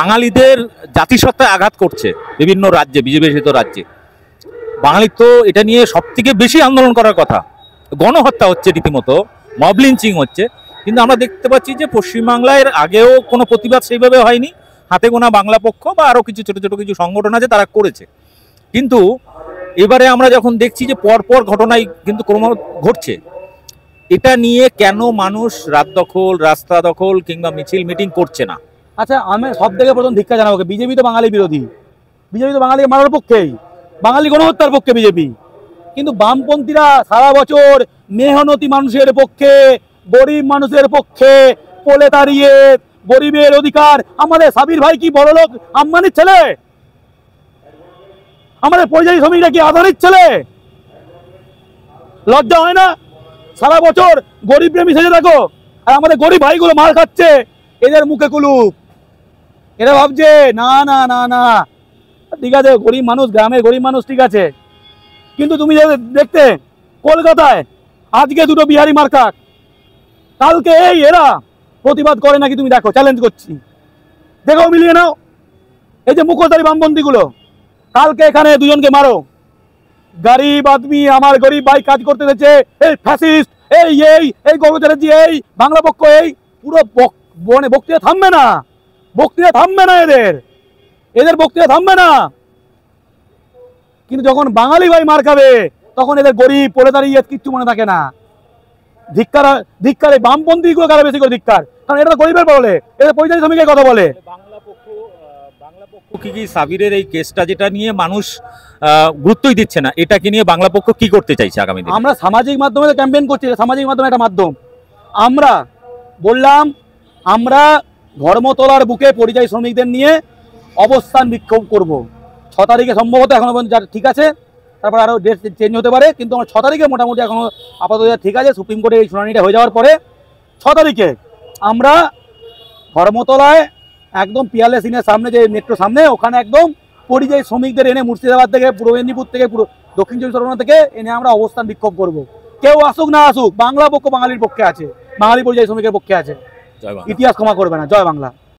বাঙালিদের জাতিসত্তায় আঘাত করছে বিভিন্ন রাজ্যে, বিজেপি শাসিত রাজ্যে। বাঙালি তো এটা নিয়ে সব থেকে বেশি আন্দোলন করার কথা। গণহত্যা হচ্ছে, রীতিমতো মব লিঞ্চিং হচ্ছে, কিন্তু আমরা দেখতে পাচ্ছি যে পশ্চিমবাংলায় আগেও কোনো প্রতিবাদ সেইভাবে হয়নি। হাতে গোনা বাংলা পক্ষ বা আরও কিছু ছোটো ছোটো কিছু সংগঠন আছে, তারা করেছে। কিন্তু এবারে আমরা যখন দেখছি যে পরপর ঘটনাই কিন্তু ক্রমশ ঘটছে, এটা নিয়ে কেন মানুষ রাত দখল, রাস্তা দখল কিংবা মিছিল মিটিং করছে না? আচ্ছা, আমি সব থেকে প্রথম ধিক্কার জানাবো, বিজেপি তো বাঙালি বিরোধী, বিজেপি তো বাঙালি মারার পক্ষেই, বাঙালি গণহত্যার পক্ষে বিজেপি। কিন্তু বামপন্থীরা সারা বছর মেহনতি মানুষের পক্ষে, গরিব মানুষের পক্ষে, পোলে দাঁড়িয়ে গরিবের অধিকার। আমাদের সাবির ভাই কি বড়লোক আম্বানির ছেলে? আমাদের পরিযায়ী শ্রমিকরা কি আদানির ছেলে? লজ্জা হয় না? সারা বছর গরিব প্রেমী সেজে থাকো, আর আমাদের গরিব ভাইগুলো মার খাচ্ছে। এদের মুখে কুলুপ। এরা ভাবছে না না না না, ঠিক আছে, গরিব মানুষ, গ্রামের গরিব মানুষ, ঠিক আছে, কিন্তু তুমি দেখতে কলকাতায় আজকে দুটো বিহারি মার্কা, কালকে এই এরা প্রতিবাদ করে নাকি? তুমি দেখো, চ্যালেঞ্জ করছি, দেখো, মিলিয়ে নাও। এই যে মুখোশধারী বামপন্থীগুলো, কালকে এখানে দুজনকে মারো। গরিব আদমি, আমার গরিব ভাই কাজ করতে দিচ্ছে, এই ফ্যাসিস্ট, এই এই এই গৌরচারী, এই বাংলা পক্ষ, এই পুরো বক্তৃতা থামবে না, বক্তৃতা থামবে না, এদের বক্তৃতা থামবে না। কিন্তু যখন বাঙালি ভাই মার খাবে, তখন এদের গরিব পড়ে দাঁড়িয়ে কিচ্ছু মনে থাকে না। ধিক্কার, ধিক্কার। এই বামপন্থী গুলো কারো বেশি করে ধিক্কার, কারণ এটা গরিবের বলে, এদের পরিযায়ী শ্রমিকের কথা বলে। বাংলা পক্ষ কি সাবিরের এই কেসটা, যেটা নিয়ে মানুষ গুরুত্বই দিচ্ছে না, এটাকে নিয়ে বাংলা পক্ষ কি করতে চাইছে আগামী দিনে? আমরা সামাজিক মাধ্যমে ক্যাম্পেইন করছি, সামাজিক মাধ্যমে একটা মাধ্যম। আমরা বললাম, আমরা ধর্মতলার বুকে পরিযায়ী শ্রমিকদের নিয়ে অবস্থান বিক্ষোভ করব 6 তারিখে, সম্ভবত এখনো ঠিক আছে, তারপর আরও ডেট চেঞ্জ হতে পারে, কিন্তু আমরা 6 তারিখে মোটামুটি এখনো আপাতত ঠিক আছে। সুপ্রিম কোর্টে এই শুনানিটা হয়ে যাওয়ার পরে 6 তারিখে আমরা ধর্মতলায় একদম পিয়ালে সিনের সামনে, যে মেট্রোর সামনে, ওখানে একদম পরিযায়ী শ্রমিকদের এনে মুর্শিদাবাদ থেকে, পূর্ব মেদিনীপুর থেকে, পুরো দক্ষিণ চব্বিশ পরগনা থেকে এনে আমরা অবস্থান বিক্ষোভ করব। কেউ আসুক না আসুক, বাংলা পক্ষ বাঙালির পক্ষে আছে, বাঙালি পরিযায়ী শ্রমিকের পক্ষে আছে। ইতিহাস ক্ষমা করবে না। জয় বাংলা।